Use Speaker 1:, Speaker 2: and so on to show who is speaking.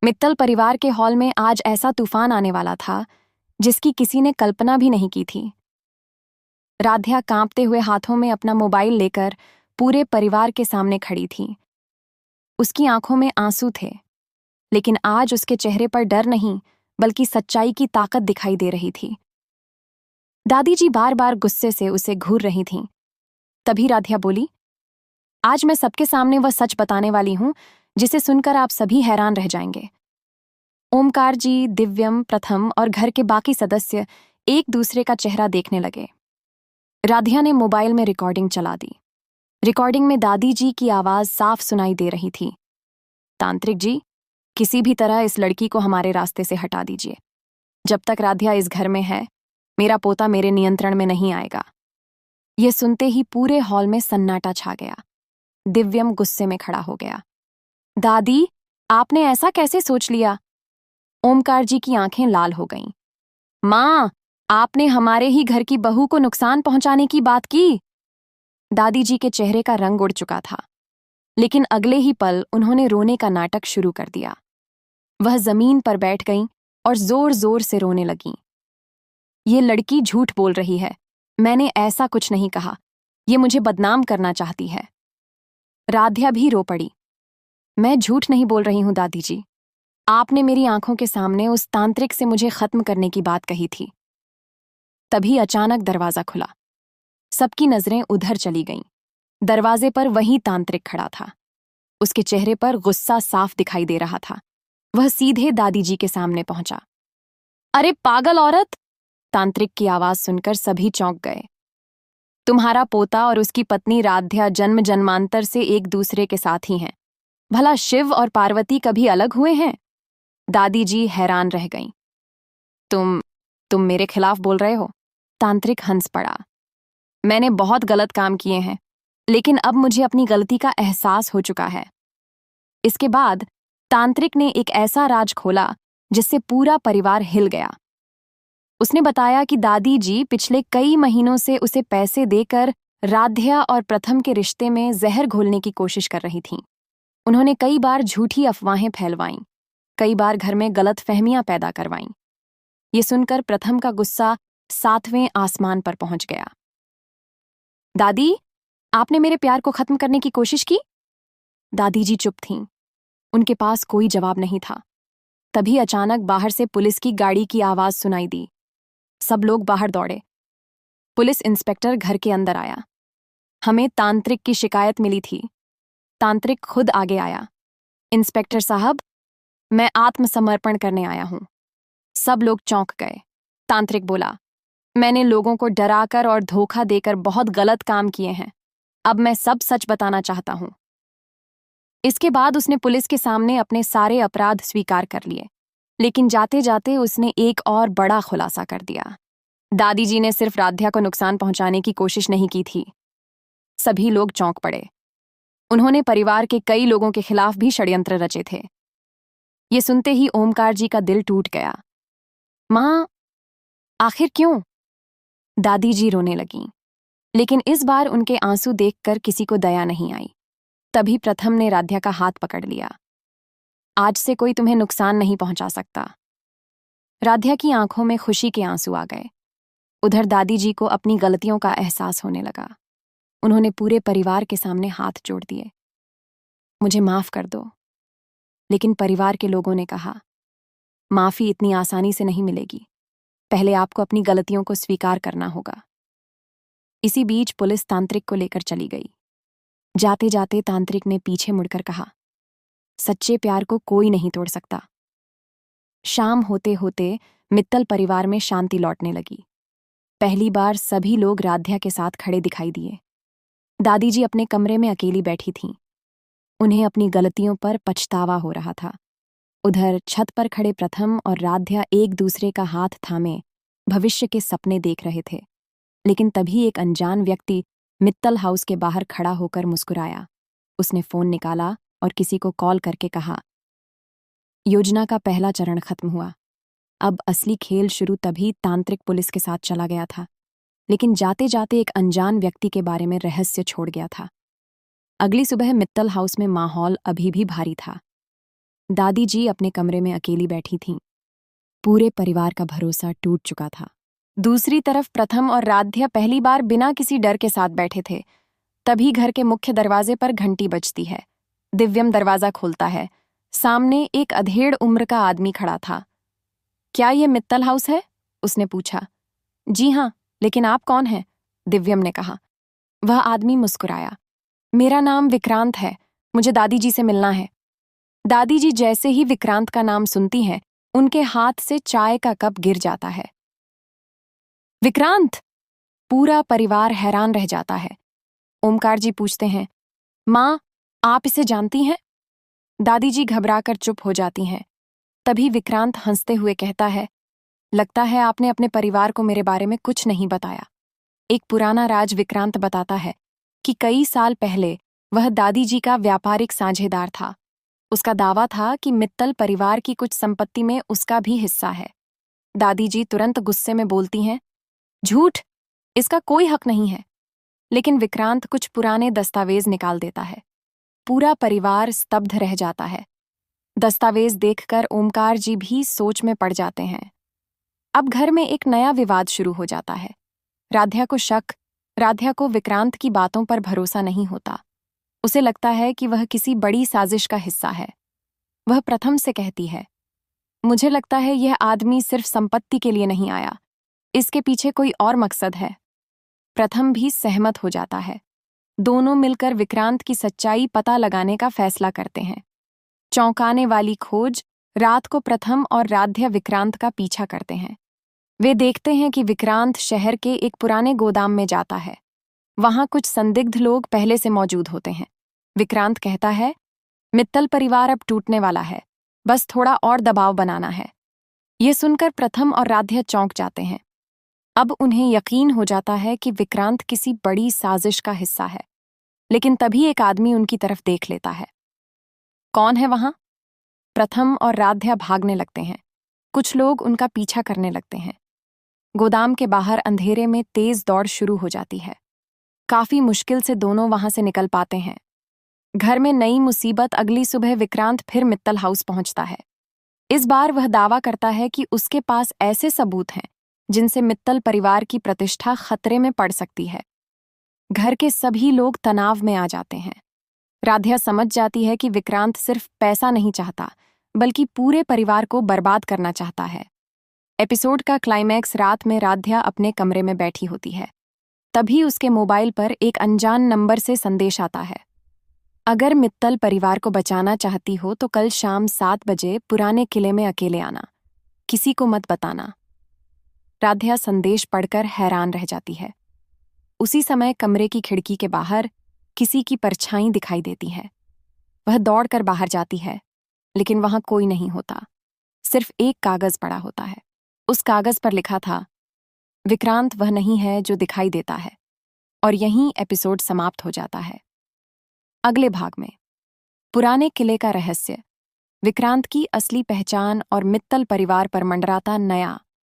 Speaker 1: मित्तल परिवार के हॉल में आज ऐसा तूफान आने वाला था जिसकी किसी ने कल्पना भी नहीं की थी। राध्या कांपते हुए हाथों में अपना मोबाइल लेकर पूरे परिवार के सामने खड़ी थी। उसकी आंखों में आंसू थे, लेकिन आज उसके चेहरे पर डर नहीं बल्कि सच्चाई की ताकत दिखाई दे रही थी। दादी जी बार बार गुस्से से उसे घूर रही थीं। तभी राध्या बोली, आज मैं सबके सामने वह सच बताने वाली हूं जिसे सुनकर आप सभी हैरान रह जाएंगे। ओमकार जी, दिव्यम, प्रथम और घर के बाकी सदस्य एक दूसरे का चेहरा देखने लगे। राध्या ने मोबाइल में रिकॉर्डिंग चला दी। रिकॉर्डिंग में दादी जी की आवाज साफ सुनाई दे रही थी। तांत्रिक जी, किसी भी तरह इस लड़की को हमारे रास्ते से हटा दीजिए। जब तक राध्या इस घर में है, मेरा पोता मेरे नियंत्रण में नहीं आएगा। यह सुनते ही पूरे हॉल में सन्नाटा छा गया। दिव्यम गुस्से में खड़ा हो गया। दादी, आपने ऐसा कैसे सोच लिया? ओमकार जी की आंखें लाल हो गईं। मां, आपने हमारे ही घर की बहू को नुकसान पहुंचाने की बात की। दादी जी के चेहरे का रंग उड़ चुका था, लेकिन अगले ही पल उन्होंने रोने का नाटक शुरू कर दिया। वह जमीन पर बैठ गईं और जोर जोर से रोने लगीं। ये लड़की झूठ बोल रही है। मैंने ऐसा कुछ नहीं कहा। ये मुझे बदनाम करना चाहती है। राध्या भी रो पड़ी। मैं झूठ नहीं बोल रही हूं दादी जी। आपने मेरी आंखों के सामने उस तांत्रिक से मुझे खत्म करने की बात कही थी। तभी अचानक दरवाजा खुला। सबकी नजरें उधर चली गईं। दरवाजे पर वही तांत्रिक खड़ा था। उसके चेहरे पर गुस्सा साफ दिखाई दे रहा था। वह सीधे दादी जी के सामने पहुंचा। अरे पागल औरत! तांत्रिक की आवाज सुनकर सभी चौंक गए। तुम्हारा पोता और उसकी पत्नी राध्या जन्म जन्मांतर से एक दूसरे के साथ ही हैं। भला शिव और पार्वती कभी अलग हुए हैं? दादी जी हैरान रह गईं। तुम मेरे खिलाफ बोल रहे हो? तांत्रिक हंस पड़ा। मैंने बहुत गलत काम किए हैं, लेकिन अब मुझे अपनी गलती का एहसास हो चुका है। इसके बाद तांत्रिक ने एक ऐसा राज खोला जिससे पूरा परिवार हिल गया। उसने बताया कि दादी जी पिछले कई महीनों से उसे पैसे देकर राध्या और प्रथम के रिश्ते में जहर घोलने की कोशिश कर रही थीं। उन्होंने कई बार झूठी अफवाहें फैलवाईं, कई बार घर में गलतफहमियां पैदा करवाईं। ये सुनकर प्रथम का गुस्सा 7वें आसमान पर पहुंच गया। दादी, आपने मेरे प्यार को खत्म करने की कोशिश की? दादी जी चुप थीं। उनके पास कोई जवाब नहीं था। तभी अचानक बाहर से पुलिस की गाड़ी की आवाज सुनाई दी। सब लोग बाहर दौड़े। पुलिस इंस्पेक्टर घर के अंदर आया। हमें तांत्रिक की शिकायत मिली थी। तांत्रिक खुद आगे आया। इंस्पेक्टर साहब, मैं आत्मसमर्पण करने आया हूं। सब लोग चौंक गए। तांत्रिक बोला, मैंने लोगों को डराकर और धोखा देकर बहुत गलत काम किए हैं। अब मैं सब सच बताना चाहता हूं। इसके बाद उसने पुलिस के सामने अपने सारे अपराध स्वीकार कर लिए, लेकिन जाते जाते उसने एक और बड़ा खुलासा कर दिया। दादी जी ने सिर्फ राध्या को नुकसान पहुंचाने की कोशिश नहीं की थी। सभी लोग चौंक पड़े। उन्होंने परिवार के कई लोगों के खिलाफ भी षड्यंत्र रचे थे। ये सुनते ही ओमकार जी का दिल टूट गया। मां, आखिर क्यों? दादी जी रोने लगीं, लेकिन इस बार उनके आंसू देखकर किसी को दया नहीं आई। तभी प्रथम ने राध्या का हाथ पकड़ लिया। आज से कोई तुम्हें नुकसान नहीं पहुंचा सकता। राध्या की आंखों में खुशी के आंसू आ गए। उधर दादी जी को अपनी गलतियों का एहसास होने लगा। उन्होंने पूरे परिवार के सामने हाथ जोड़ दिए। मुझे माफ कर दो। लेकिन परिवार के लोगों ने कहा, माफी इतनी आसानी से नहीं मिलेगी। पहले आपको अपनी गलतियों को स्वीकार करना होगा। इसी बीच पुलिस तांत्रिक को लेकर चली गई। जाते जाते तांत्रिक ने पीछे मुड़कर कहा, सच्चे प्यार को कोई नहीं तोड़ सकता। शाम होते होते मित्तल परिवार में शांति लौटने लगी। पहली बार सभी लोग राध्या के साथ खड़े दिखाई दिए। दादी जी अपने कमरे में अकेली बैठी थीं। उन्हें अपनी गलतियों पर पछतावा हो रहा था। उधर छत पर खड़े प्रथम और राध्या एक दूसरे का हाथ थामे भविष्य के सपने देख रहे थे। लेकिन तभी एक अनजान व्यक्ति मित्तल हाउस के बाहर खड़ा होकर मुस्कुराया। उसने फोन निकाला और किसी को कॉल करके कहा, योजना का पहला चरण खत्म हुआ। अब असली खेल शुरू तभी तांत्रिक पुलिस के साथ चला गया था, लेकिन जाते जाते एक अनजान व्यक्ति के बारे में रहस्य छोड़ गया था। अगली सुबह मित्तल हाउस में माहौल अभी भी भारी था। दादी जी अपने कमरे में अकेली बैठी थीं। पूरे परिवार का भरोसा टूट चुका था। दूसरी तरफ प्रथम और राध्या पहली बार बिना किसी डर के साथ बैठे थे। तभी घर के मुख्य दरवाजे पर घंटी बजती है। दिव्यम दरवाजा खोलता है। सामने एक अधेड़ उम्र का आदमी खड़ा था। क्या ये मित्तल हाउस है? उसने पूछा। जी हाँ, लेकिन आप कौन हैं? दिव्यम ने कहा। वह आदमी मुस्कुराया। मेरा नाम विक्रांत है, मुझे दादी जी से मिलना है। दादी जी जैसे ही विक्रांत का नाम सुनती हैं, उनके हाथ से चाय का कप गिर जाता है। विक्रांत! पूरा परिवार हैरान रह जाता है। ओमकार जी पूछते हैं, माँ, आप इसे जानती हैं? दादी जी घबराकर चुप हो जाती हैं। तभी विक्रांत हंसते हुए कहता है, लगता है आपने अपने परिवार को मेरे बारे में कुछ नहीं बताया। एक पुराना राज विक्रांत बताता है कि कई साल पहले वह दादी जी का व्यापारिक साझेदार था। उसका दावा था कि मित्तल परिवार की कुछ संपत्ति में उसका भी हिस्सा है। दादी जी तुरंत गुस्से में बोलती हैं, झूठ, इसका कोई हक नहीं है। लेकिन विक्रांत कुछ पुराने दस्तावेज निकाल देता है। पूरा परिवार स्तब्ध रह जाता है। दस्तावेज देखकर ओमकार जी भी सोच में पड़ जाते हैं। अब घर में एक नया विवाद शुरू हो जाता है। राध्या को विक्रांत की बातों पर भरोसा नहीं होता। उसे लगता है कि वह किसी बड़ी साजिश का हिस्सा है। वह प्रथम से कहती है, मुझे लगता है यह आदमी सिर्फ संपत्ति के लिए नहीं आया, इसके पीछे कोई और मकसद है। प्रथम भी सहमत हो जाता है। दोनों मिलकर विक्रांत की सच्चाई पता लगाने का फैसला करते हैं। चौंकाने वाली खोज। रात को प्रथम और राध्या विक्रांत का पीछा करते हैं। वे देखते हैं कि विक्रांत शहर के एक पुराने गोदाम में जाता है। वहां कुछ संदिग्ध लोग पहले से मौजूद होते हैं। विक्रांत कहता है, मित्तल परिवार अब टूटने वाला है, बस थोड़ा और दबाव बनाना है। ये सुनकर प्रथम और राध्या चौंक जाते हैं। अब उन्हें यकीन हो जाता है कि विक्रांत किसी बड़ी साजिश का हिस्सा है। लेकिन तभी एक आदमी उनकी तरफ देख लेता है। कौन है वहां? प्रथम और राध्या भागने लगते हैं। कुछ लोग उनका पीछा करने लगते हैं। गोदाम के बाहर अंधेरे में तेज दौड़ शुरू हो जाती है। काफी मुश्किल से दोनों वहां से निकल पाते हैं। घर में नई मुसीबत। अगली सुबह विक्रांत फिर मित्तल हाउस पहुंचता है। इस बार वह दावा करता है कि उसके पास ऐसे सबूत हैं जिनसे मित्तल परिवार की प्रतिष्ठा खतरे में पड़ सकती है। घर के सभी लोग तनाव में आ जाते हैं। राध्या समझ जाती है कि विक्रांत सिर्फ पैसा नहीं चाहता, बल्कि पूरे परिवार को बर्बाद करना चाहता है। एपिसोड का क्लाइमैक्स। रात में राध्या अपने कमरे में बैठी होती है। तभी उसके मोबाइल पर एक अनजान नंबर से संदेश आता है, अगर मित्तल परिवार को बचाना चाहती हो तो कल शाम 7 बजे पुराने किले में अकेले आना, किसी को मत बताना। राध्या संदेश पढ़कर हैरान रह जाती है। उसी समय कमरे की खिड़की के बाहर किसी की परछाई दिखाई देती है। वह दौड़कर बाहर जाती है, लेकिन वहां कोई नहीं होता। सिर्फ एक कागज पड़ा होता है। उस कागज पर लिखा था, विक्रांत वह नहीं है जो दिखाई देता है। और यहीं एपिसोड समाप्त हो जाता है। अगले भाग में पुराने किले का रहस्य, विक्रांत की असली पहचान और मित्तल परिवार पर मंडराता नया